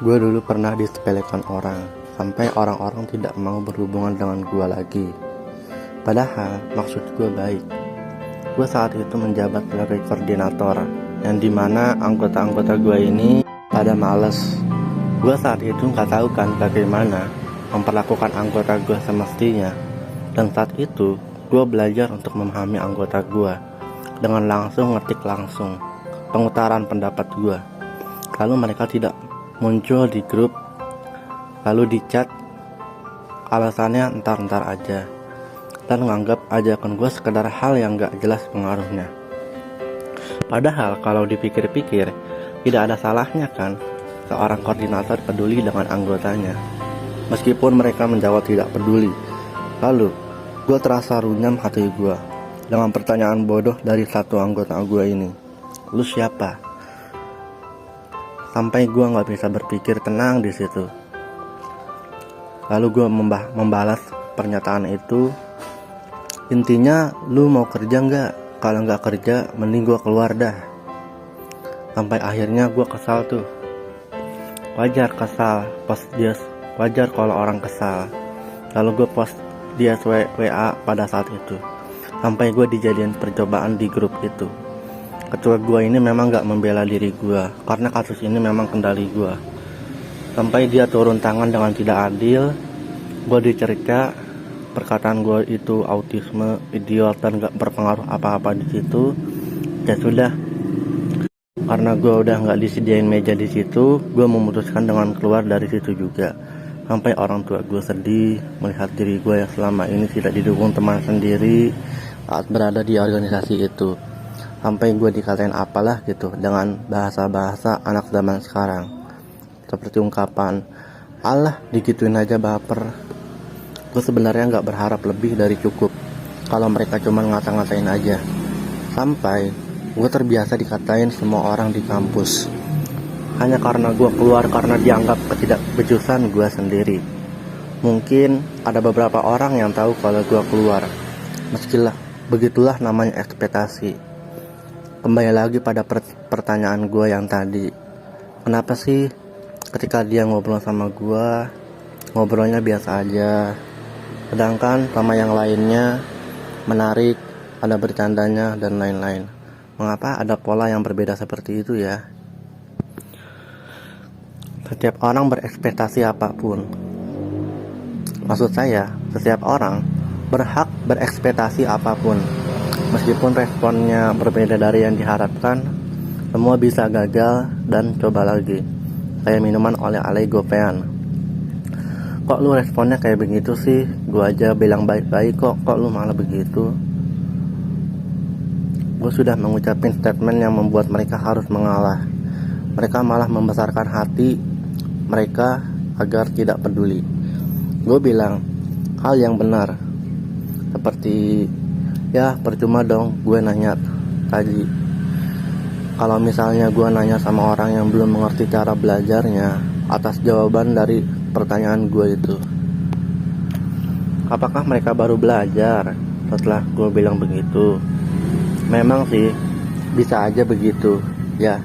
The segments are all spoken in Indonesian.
Gue dulu pernah disepelekan orang, sampai orang-orang tidak mau berhubungan dengan gue lagi. Padahal maksud gue baik. Gue saat itu menjabat sebagai koordinator, yang dimana anggota-anggota gue ini pada males. Gue saat itu nggak tahu kan bagaimana memperlakukan anggota gue semestinya. Dan saat itu gue belajar untuk memahami anggota gue dengan langsung ngetik langsung pengutaran pendapat gue. Lalu mereka tidak muncul di grup, lalu di chat, alasannya entar-entar aja, dan menganggap ajakan gue sekedar hal yang gak jelas pengaruhnya. Padahal kalau dipikir-pikir, tidak ada salahnya kan seorang koordinator peduli dengan anggotanya, meskipun mereka menjawab tidak peduli. Lalu gue terasa runyam hati gue dengan pertanyaan bodoh dari satu anggota gue ini, "Lu siapa?" Sampai gue nggak bisa berpikir tenang di situ. Lalu gue membalas pernyataan itu, intinya lu mau kerja nggak? Kalau nggak kerja, mending gue keluar dah. Sampai akhirnya gue kesal tuh. Wajar kesal, post dia wajar kalau orang kesal. Lalu gue post dia WA pada saat itu. Sampai gue dijadiin percobaan di grup itu. Ketua gue ini memang gak membela diri gue, karena kasus ini memang kendali gue. Sampai dia turun tangan dengan tidak adil. Gue dicerca perkataan gue itu autisme, idiot, dan gak berpengaruh apa-apa di situ. Ya sudah, karena gue udah gak disediain meja di situ, gue memutuskan dengan keluar dari situ juga. Sampai orang tua gue sedih melihat diri gue yang selama ini tidak didukung teman sendiri saat berada di organisasi itu. Sampai gue dikatain apalah gitu dengan bahasa-bahasa anak zaman sekarang, seperti ungkapan "alah digituin aja baper". Gue sebenarnya gak berharap lebih dari cukup kalau mereka cuma ngata-ngatain aja. Sampai gue terbiasa dikatain semua orang di kampus, hanya karena gue keluar karena dianggap ketidakbecusan gue sendiri. Mungkin ada beberapa orang yang tahu kalau gue keluar, meskilah begitulah namanya ekspektasi. Kembali lagi pada pertanyaan gue yang tadi, kenapa sih ketika dia ngobrol sama gue, ngobrolnya biasa aja, sedangkan sama yang lainnya menarik, ada bercandanya dan lain-lain. Mengapa ada pola yang berbeda seperti itu ya? Setiap orang berekspektasi apapun. Maksud saya, setiap orang berhak berekspektasi apapun. Meskipun responnya berbeda dari yang diharapkan, semua bisa gagal dan coba lagi. Kayak minuman oleh-oleh gopean. Kok lu responnya kayak begitu sih? Gua aja bilang baik-baik kok lu malah begitu? Gue sudah mengucapkan statement yang membuat mereka harus mengalah. Mereka malah membesarkan hati mereka agar tidak peduli. Gue bilang hal yang benar, seperti ya percuma dong gue nanya tadi. Kalau misalnya gue nanya sama orang yang belum mengerti cara belajarnya atas jawaban dari pertanyaan gue itu, apakah mereka baru belajar setelah gue bilang begitu? Memang sih bisa aja begitu ya.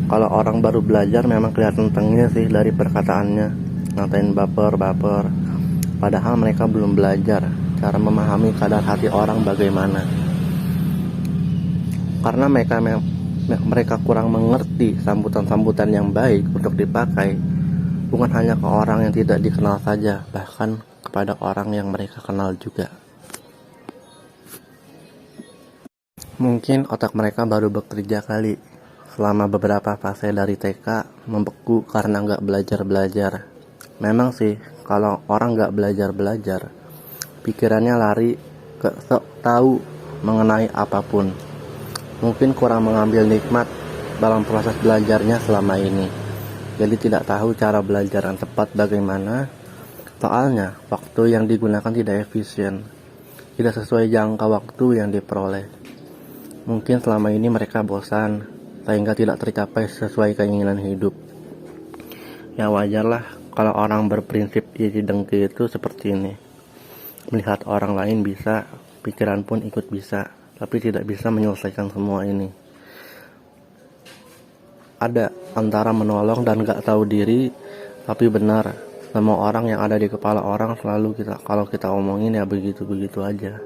Kalau orang baru belajar memang kelihatan tengnya sih dari perkataannya, ngatain baper. Padahal mereka belum belajar cara memahami kadar hati orang bagaimana. Karena mereka kurang mengerti sambutan-sambutan yang baik untuk dipakai, bukan hanya ke orang yang tidak dikenal saja, bahkan kepada orang yang mereka kenal juga. Mungkin otak mereka baru bekerja kali. Selama beberapa fase dari TK membeku karena gak belajar-belajar. Memang sih kalau orang gak belajar-belajar, pikirannya lari ke sok tahu mengenai apapun. Mungkin kurang mengambil nikmat dalam proses belajarnya selama ini. Jadi tidak tahu cara belajar yang tepat bagaimana. Soalnya waktu yang digunakan tidak efisien, tidak sesuai jangka waktu yang diperoleh. Mungkin selama ini mereka bosan, sehingga tidak tercapai sesuai keinginan hidup. Ya wajarlah kalau orang berprinsip iri dengki itu seperti ini. Melihat orang lain bisa, pikiran pun ikut bisa, tapi tidak bisa menyelesaikan semua ini. ada antara menolong dan gak tahu diri. Tapi benar, semua orang yang ada di kepala orang selalu kalau kita omongin ya begitu-begitu aja.